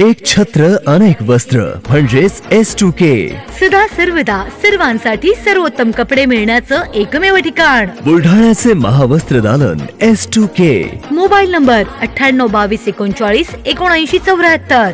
एक छत्र अनेक वस्त्र म्हणजेच S2K. सदा सर्वदा सर्वांसाठी सर्वोत्तम कपडे मिळण्याचं एकमेव ठिकाण बुलढाण्याचे महावस्त्र दालन S2K. Mobile number 9822397974.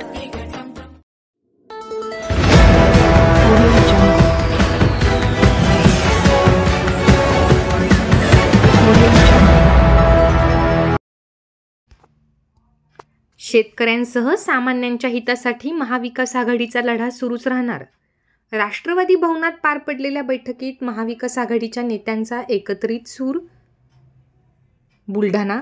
शेतकऱ्यांसह सामान्यांच्या हितासाठी महाविकास आघाडीचा लढा सुरूच राहणार. राष्ट्रवादी भवनात पार पडलेल्या बैठकीत महाविकास आघाडीच्या नेत्यांचा एकत्रित सूर. बुलढाणा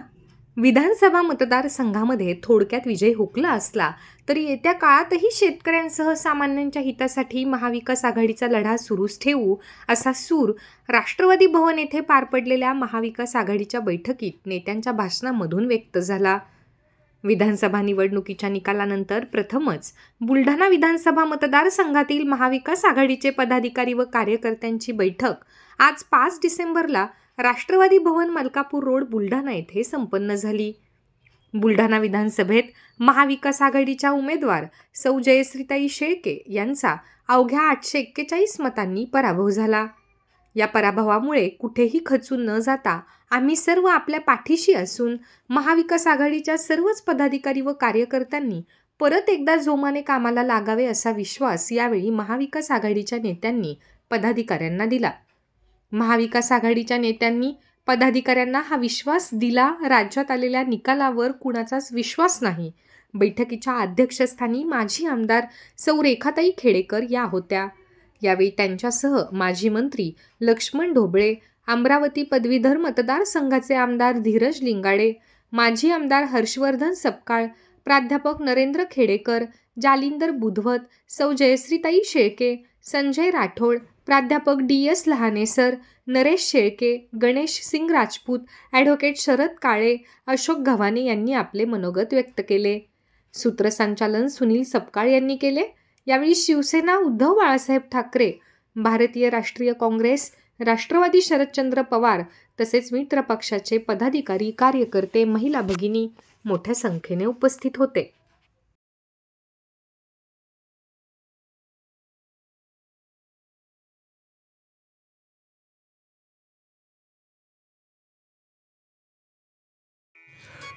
विधानसभा मतदारसंघामध्ये थोडक्यात विजय हुकला असला तरी येत्या काळातही शेतकऱ्यांसह सामान्यांच्या हितासाठी महाविकास आघाडीचा लढा सुरूच ठेवू असा सूर राष्ट्रवादी भवन येथे पार पडलेल्या महाविकास आघाडीच्या बैठकीत नेत्यांच्या भाषणामधून व्यक्त झाला. विधानसभा निवडणुकीच्या निकालानंतर प्रथमच बुलढाणा विधानसभा मतदारसंघातील महाविकास आघाडीचे पदाधिकारी व कार्यकर्त्यांची बैठक आज 5 डिसेंबरला राष्ट्रवादी भवन मलकापूर रोड बुलढाणा येथे संपन्न झाली. बुलढाणा विधानसभेत महाविकास आघाडीच्या उमेदवार सौ जयश्रीताई शेळके यांचा अवघ्या 841 मतांनी पराभव झाला. या पराभवामुळे कुठेही खचून न जाता आम्ही सर्व आपल्या पाठीशी असून महाविकास आघाडीच्या सर्वच पदाधिकारी व कार्यकर्त्यांनी परत एकदा जोमाने कामाला लागावे असा विश्वास यावेळी महाविकास आघाडीच्या नेत्यांनी पदाधिकाऱ्यांना दिला. महाविकास आघाडीच्या नेत्यांनी पदाधिकाऱ्यांना हा विश्वास दिला. राज्यात आलेल्या निकालावर कुणाचाच विश्वास नाही. बैठकीच्या अध्यक्षस्थानी माजी आमदार सौ रेखाताई खेडेकर या होत्या. यावेळी त्यांच्यासह माजी मंत्री लक्ष्मण ढोबळे, अमरावती पदवीधर मतदारसंघाचे आमदार धीरज लिंगाडे, माजी आमदार हर्षवर्धन सपकाळ, प्राध्यापक नरेंद्र खेडेकर, जालिंदर बुधवत, सौ जयश्रीताई शेळके, संजय राठोड, प्राध्यापक DS लहानेसर, नरेश शेळके, गणेश सिंग राजपूत, ॲडव्होकेट शरद काळे, अशोक गव्हाणे यांनी आपले मनोगत व्यक्त केले. सूत्रसंचालन सुनील सपकाळ यांनी केले. यावेळी शिवसेना उद्धव बाळासाहेब ठाकरे, भारतीय राष्ट्रीय काँग्रेस, राष्ट्रवादी शरदचंद्र पवार तसेच मित्र पक्षाचे पदाधिकारी, कार्यकर्ते, महिला भगिनी मोठ्या संख्येने उपस्थित होते.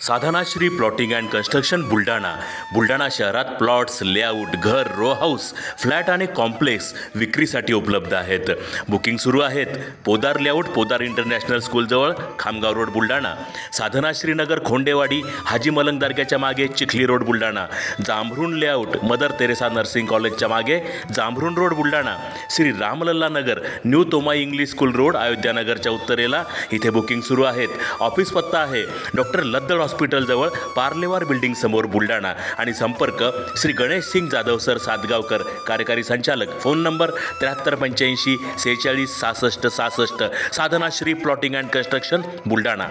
Sadhanashri plotting and construction Buldhana शहरात प्लॉट्स, लेआउट, घर, रो हाऊस, फ्लॅट आणि कॉम्प्लेक्स विक्रीसाठी उपलब्ध आहेत. बुकिंग सुरू आहेत. पोदार लेआउट, पोदार इंटरनॅशनल स्कूलजवळ, खामगाव रोड बुलढाणा. साधनाश्री नगर, खोंडेवाडी, हाजी मलंग दर्ग्याच्या मागे, Chikhli road Buldhana. Jambhrun layout, mother Teresa nursing कॉलेजच्या मागे, Jambhrun road Buldhana. Shri Ramlalla Nagar, new Tomai English school road, अयोध्यानगरच्या उत्तरेला. इथे बुकिंग सुरू आहेत. ऑफिस पत्ता आहे डॉक्टर लद्दड हॉस्पिटलजवळ, पार्लेवार बिल्डिंग समोर बुलढाणा. आणि संपर्क श्री गणेश सिंग जाधव सर सातगावकर, कार्यकारी संचालक. Phone number 7385 46 66 66. Sadhanashri plotting and construction Buldhana.